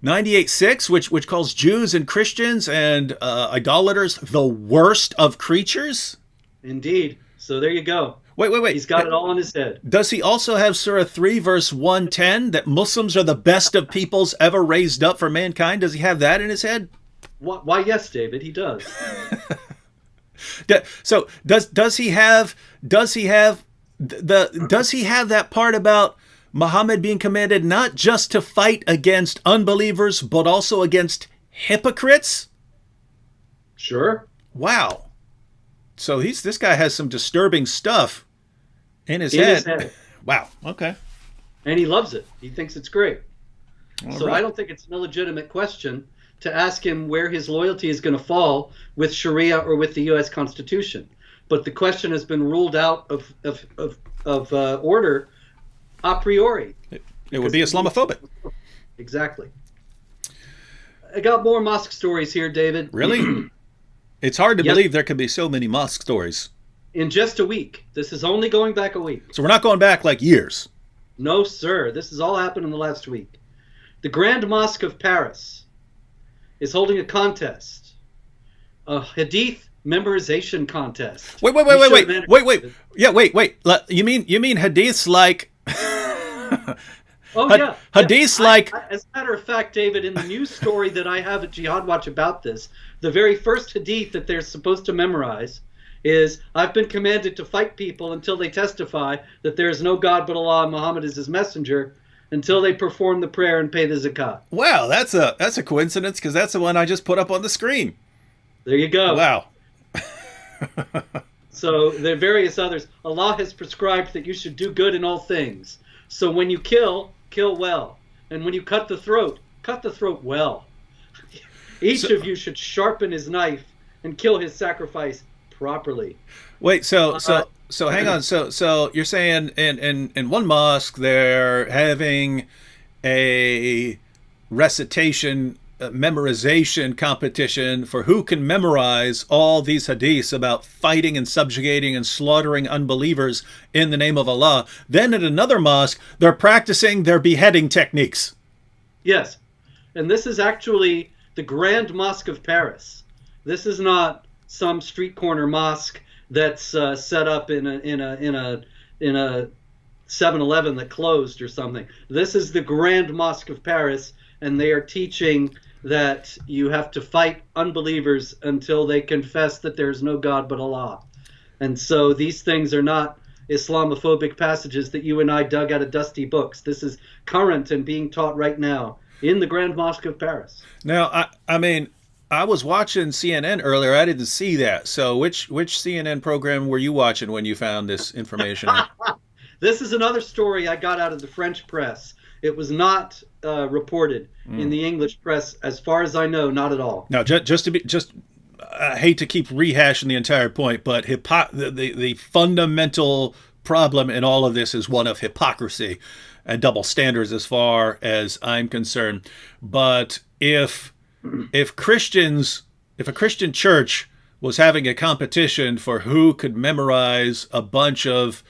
98.6, which calls Jews and Christians and idolaters the worst of creatures? Indeed. So there you go. Wait. He's got it all in his head. Does he also have Surah 3, verse 110, that Muslims are the best of peoples ever raised up for mankind? Does he have that in his head? Why, yes, David, he does. So does he have that part about Muhammad being commanded not just to fight against unbelievers, but also against hypocrites? Sure. Wow. So this guy has some disturbing stuff in his head. Wow. Okay. And he loves it. He thinks it's great. All right. I don't think it's an illegitimate question to ask him where his loyalty is going to fall with Sharia or with the U.S. Constitution. But the question has been ruled out of order a priori. It would be Islamophobic. Exactly. I got more mosque stories here, David. Really? It's hard to believe there could be so many mosque stories. In just a week. This is only going back a week. So we're not going back like years. No, sir. This has all happened in the last week. The Grand Mosque of Paris is holding a contest, a hadith memorization contest. Wait. Yeah, wait. You mean hadiths like... Oh, yeah. Hadiths like... As a matter of fact, David, in the news story that I have at Jihad Watch about this, the very first hadith that they're supposed to memorize is, I've been commanded to fight people until they testify that there is no God but Allah and Muhammad is his messenger, until they perform the prayer and pay the zakat. Wow, that's a coincidence, because that's the one I just put up on the screen. There you go. Wow. So there are various others. Allah has prescribed that you should do good in all things. So when you kill well. And when you cut the throat well. Each of you should sharpen his knife and kill his sacrifice properly. Wait, so hang on. So you're saying in one mosque they're having a recitation, memorization competition for who can memorize all these hadiths about fighting and subjugating and slaughtering unbelievers in the name of Allah. Then at another mosque, they're practicing their beheading techniques. Yes. And this is actually the Grand Mosque of Paris. This is not some street corner mosque that's set up in a 7-Eleven that closed or something. This is the Grand Mosque of Paris, and they are teaching that you have to fight unbelievers until they confess that there is no God but Allah. And so these things are not Islamophobic passages that you and I dug out of dusty books. This is current and being taught right now in the Grand Mosque of Paris. Now, I mean, I was watching CNN earlier. I didn't see that. So which CNN program were you watching when you found this information? This is another story I got out of the French press. It was not reported in the English press, as far as I know, not at all. Now, I hate to keep rehashing the entire point, but the fundamental problem in all of this is one of hypocrisy and double standards, as far as I'm concerned. But if a Christian church was having a competition for who could memorize a bunch of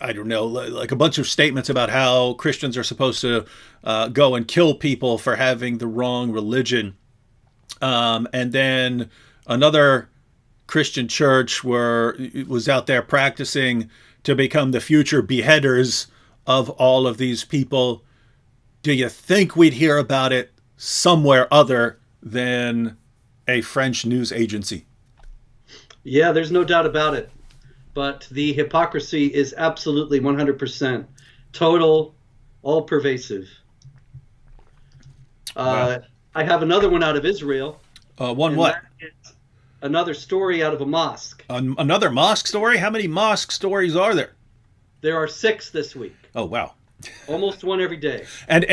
I don't know, like a bunch of statements about how Christians are supposed to go and kill people for having the wrong religion, and then another Christian church was out there practicing to become the future beheaders of all of these people, do you think we'd hear about it somewhere other than a French news agency? Yeah, there's no doubt about it. But the hypocrisy is absolutely 100% total, all pervasive. Wow. I have another one out of Israel. What? Another story out of a mosque. Another mosque story? How many mosque stories are there? There are 6 this week. Oh, wow. Almost one every day. And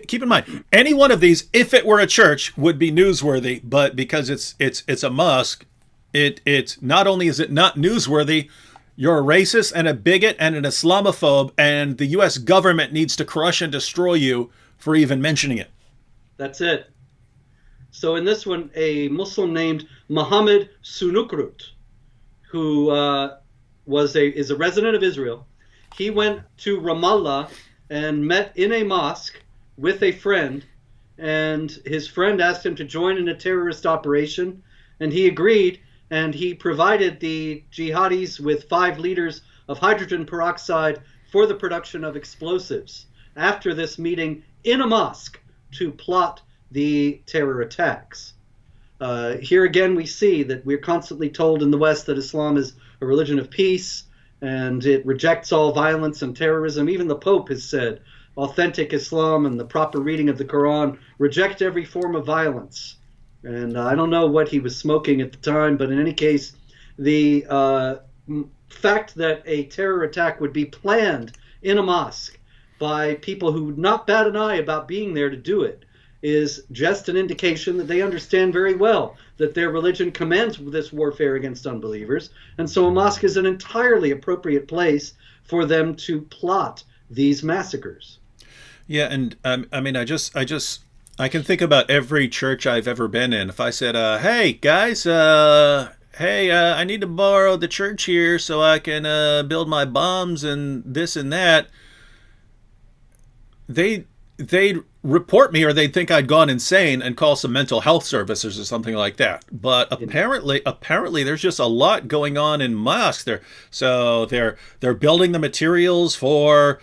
keep in mind, any one of these, if it were a church, would be newsworthy. But because it's a mosque, it's not only is it not newsworthy, you're a racist and a bigot and an Islamophobe, and the U.S. government needs to crush and destroy you for even mentioning it. That's it. So in this one, a Muslim named Muhammad Sunukrut, who is a resident of Israel, he went to Ramallah and met in a mosque with a friend, and his friend asked him to join in a terrorist operation, and he agreed. And he provided the jihadis with 5 liters of hydrogen peroxide for the production of explosives after this meeting in a mosque to plot the terror attacks. Here again, we see that we're constantly told in the West that Islam is a religion of peace and it rejects all violence and terrorism. Even the Pope has said authentic Islam and the proper reading of the Quran reject every form of violence. And I don't know what he was smoking at the time, but in any case, the fact that a terror attack would be planned in a mosque by people who would not bat an eye about being there to do it is just an indication that they understand very well that their religion commands this warfare against unbelievers. And so a mosque is an entirely appropriate place for them to plot these massacres. Yeah, and I mean, I can think about every church I've ever been in. If I said, hey, guys, I need to borrow the church here so I can build my bombs and this and that, they'd report me, or they'd think I'd gone insane and call some mental health services or something like that. But apparently there's just a lot going on in mosques there. So they're building the materials for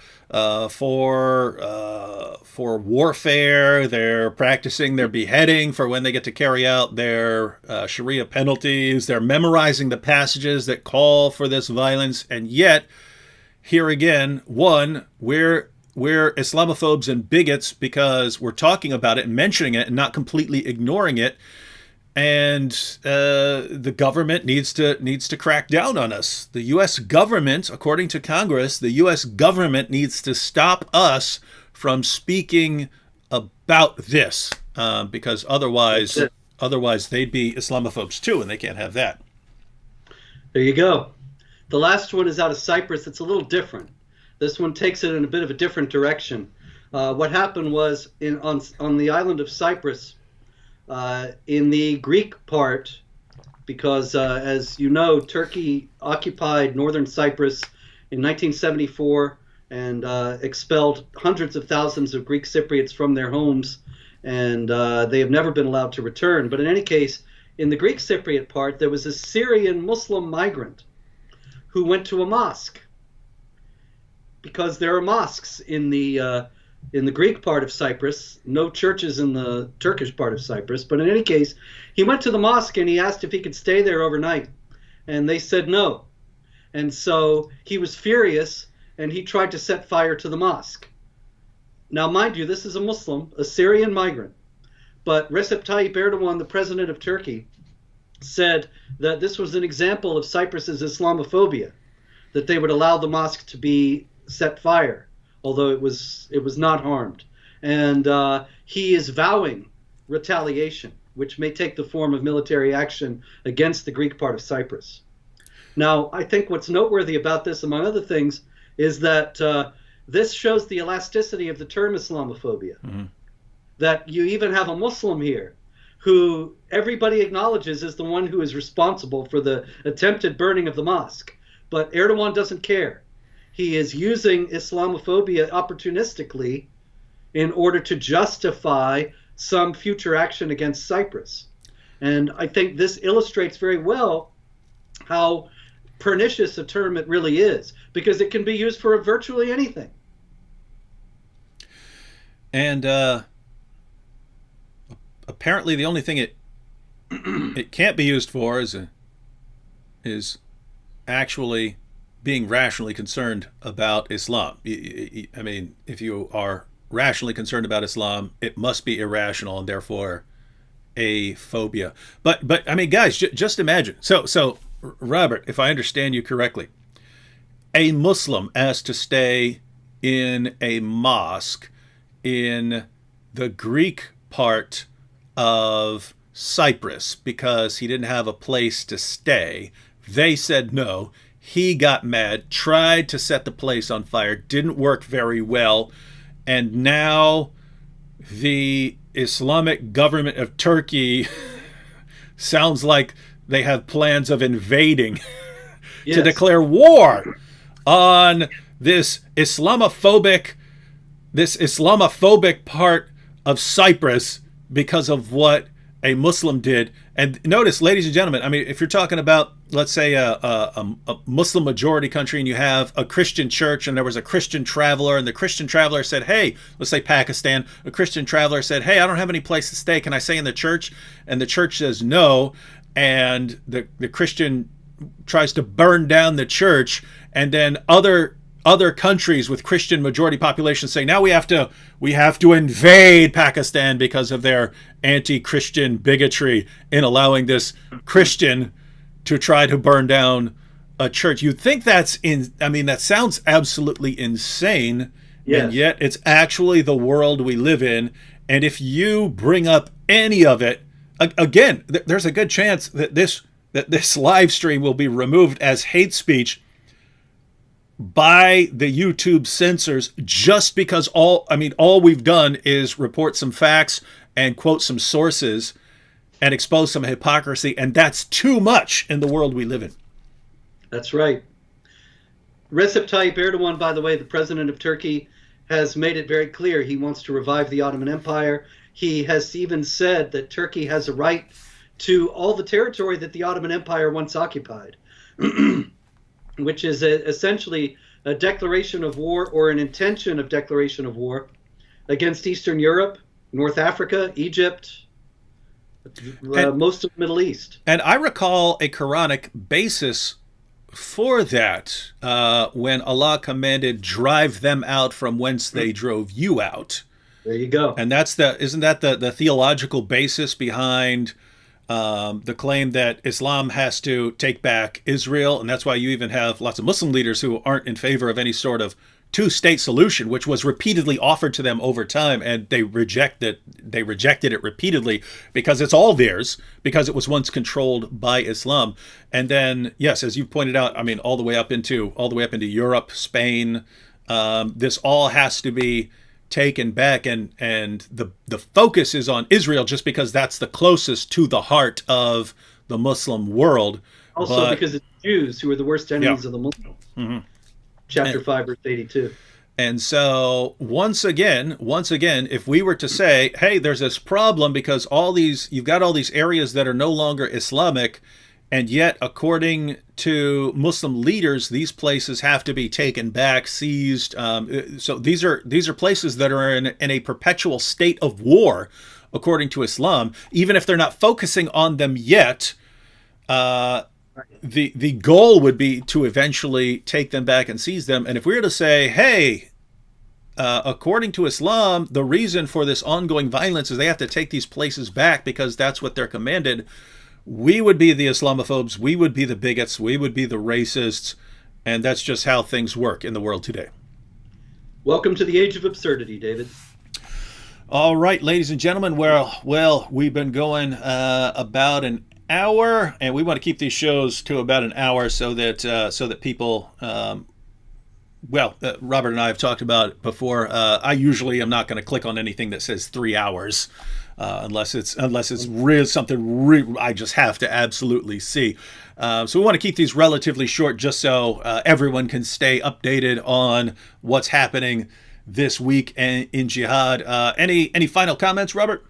warfare. They're practicing their beheading for when they get to carry out their Sharia penalties. They're memorizing the passages that call for this violence. And yet, here again, we're Islamophobes and bigots because we're talking about it and mentioning it and not completely ignoring it. And the government needs to crack down on us. The U.S. government, according to Congress, the U.S. government needs to stop us from speaking about this, because otherwise they'd be Islamophobes too, and they can't have that. There you go. The last one is out of Cyprus. It's a little different. This one takes it in a bit of a different direction. What happened was on the island of Cyprus, in the Greek part, because as you know, Turkey occupied northern Cyprus in 1974 and expelled hundreds of thousands of Greek Cypriots from their homes, and they have never been allowed to return. But in any case, in the Greek Cypriot part, there was a Syrian Muslim migrant who went to a mosque, because there are mosques in the Greek part of Cyprus, no churches in the Turkish part of Cyprus. But in any case, he went to the mosque and he asked if he could stay there overnight, and they said no. And so he was furious, and he tried to set fire to the mosque. Now, mind you, this is a Muslim, a Syrian migrant. But Recep Tayyip Erdogan, the president of Turkey, said that this was an example of Cyprus's Islamophobia, that they would allow the mosque to be set fire, although it was not harmed. And he is vowing retaliation, which may take the form of military action against the Greek part of Cyprus. Now, I think what's noteworthy about this, among other things, is that this shows the elasticity of the term Islamophobia. Mm-hmm. That you even have a Muslim here who everybody acknowledges is the one who is responsible for the attempted burning of the mosque. But Erdogan doesn't care. He is using Islamophobia opportunistically in order to justify some future action against Cyprus. And I think this illustrates very well how pernicious a term it really is, because it can be used for virtually anything. And apparently the only thing it can't be used for is actually being rationally concerned about Islam. I mean, if you are rationally concerned about Islam, it must be irrational and therefore a phobia. But I mean, guys, just imagine. So Robert, if I understand you correctly, a Muslim asked to stay in a mosque in the Greek part of Cyprus because he didn't have a place to stay. They said no. He got mad, tried to set the place on fire, didn't work very well, and now the Islamic government of Turkey sounds like they have plans of invading to declare war on this Islamophobic part of Cyprus because of what a Muslim did. And notice, ladies and gentlemen, I mean, if you're talking about, let's say, a Muslim majority country and you have a Christian church and there was a Christian traveler and the Christian traveler said, hey, let's say Pakistan, a Christian traveler said, hey, I don't have any place to stay. Can I stay in the church? And the church says no. And the Christian tries to burn down the church, and then other countries with Christian majority populations say, now we have to invade Pakistan because of their anti-Christian bigotry in allowing this Christian to try to burn down a church. You'd think that sounds absolutely insane. Yes. And yet it's actually the world we live in. And if you bring up any of it, again, there's a good chance that this live stream will be removed as hate speech by the YouTube censors, just because all we've done is report some facts and quote some sources and expose some hypocrisy, and that's too much in the world we live in. That's right. Recep Tayyip Erdogan, by the way, the president of Turkey, has made it very clear he wants to revive the Ottoman Empire. He has even said that Turkey has a right to all the territory that the Ottoman Empire once occupied, which is essentially a declaration of war, or an intention of declaration of war, against Eastern Europe, North Africa, Egypt, most of the Middle East. And I recall a Quranic basis for that when Allah commanded, drive them out from whence they drove you out. There you go. And isn't that the theological basis behind the claim that Islam has to take back Israel? And that's why you even have lots of Muslim leaders who aren't in favor of any sort of two-state solution, which was repeatedly offered to them over time, and they rejected it repeatedly because it's all theirs, because it was once controlled by Islam. And then, yes, as you've pointed out, I mean, all the way up into Europe, Spain, this all has to be taken back, and the focus is on Israel just because that's the closest to the heart of the Muslim world. Also because it's Jews who are the worst enemies of the Muslims. Mm-hmm. Chapter 5, verse 82. And so once again, if we were to say, hey, there's this problem because you've got all these areas that are no longer Islamic, and yet according to Muslim leaders, these places have to be taken back, seized. So these are places that are in a perpetual state of war, according to Islam. Even if they're not focusing on them yet, the goal would be to eventually take them back and seize them. And if we were to say, hey, according to Islam, the reason for this ongoing violence is they have to take these places back because that's what they're commanded, we would be the Islamophobes, we would be the bigots, we would be the racists, and that's just how things work in the world today. Welcome to the age of absurdity, David. All right, ladies and gentlemen, well, we've been going about an hour, and we want to keep these shows to about an hour so that people, Robert and I have talked about it before. I usually am not going to click on anything that says 3 hours, unless it's real something I just have to absolutely see. So we want to keep these relatively short, just so everyone can stay updated on what's happening this week in Jihad. Any final comments, Robert?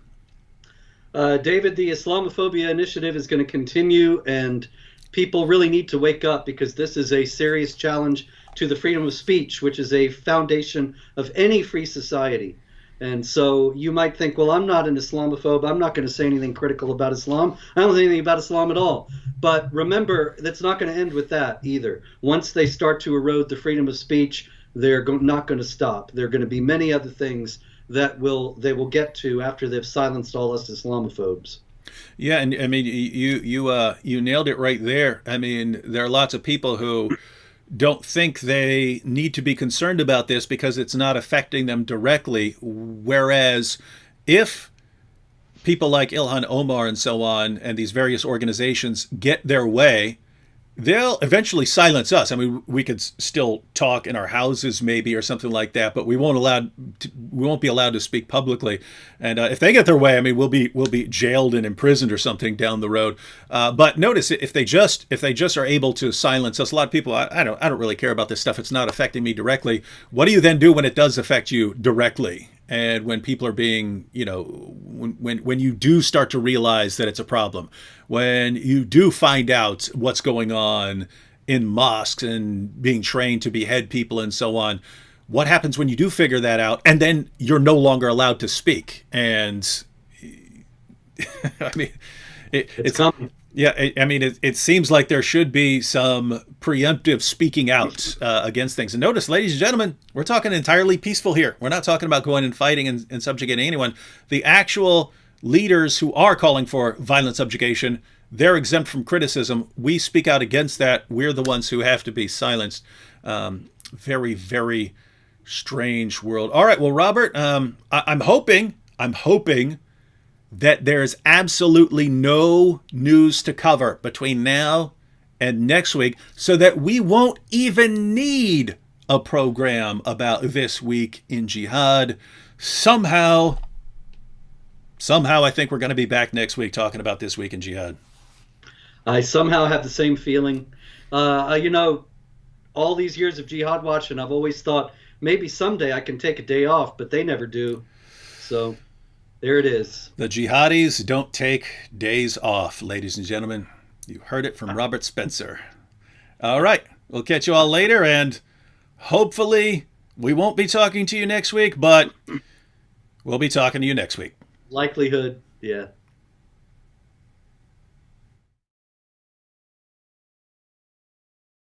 David, the Islamophobia initiative is going to continue, and people really need to wake up because this is a serious challenge to the freedom of speech, which is a foundation of any free society. And so you might think, well, I'm not an Islamophobe. I'm not going to say anything critical about Islam. I don't think anything about Islam at all. But remember, that's not going to end with that either. Once they start to erode the freedom of speech, they're not going to stop. There are going to be many other things that they will get to after they've silenced all us Islamophobes. Yeah, and I mean, you nailed it right there. I mean, there are lots of people who don't think they need to be concerned about this because it's not affecting them directly. Whereas if people like Ilhan Omar and so on and these various organizations get their way, they'll eventually silence us. I mean, we could still talk in our houses maybe or something like that, but we won't be allowed to speak publicly. And if they get their way, I mean, we'll be jailed and imprisoned or something down the road. But notice, if they just are able to silence us, a lot of people, I don't really care about this stuff. It's not affecting me directly. What do you then do when it does affect you directly? And when people are being, when you do start to realize that it's a problem, when you do find out what's going on in mosques and being trained to behead people and so on, what happens when you do figure that out and then you're no longer allowed to speak? And I mean, it's coming. Yeah, it seems like there should be some preemptive speaking out against things. And notice, ladies and gentlemen, we're talking entirely peaceful here. We're not talking about going and fighting and subjugating anyone. The actual leaders who are calling for violent subjugation, they're exempt from criticism. We speak out against that. We're the ones who have to be silenced. Very, very strange world. All right, well, Robert, I'm hoping that there's absolutely no news to cover between now and next week, so that we won't even need a program about this week in Jihad. Somehow I think we're going to be back next week talking about this week in Jihad. I somehow have the same feeling. All these years of Jihad watching, I've always thought maybe someday I can take a day off, but they never do. So there it is. The jihadis don't take days off, ladies and gentlemen. You heard it from Robert Spencer. All right. We'll catch you all later, and hopefully we won't be talking to you next week, but we'll be talking to you next week. Likelihood, yeah.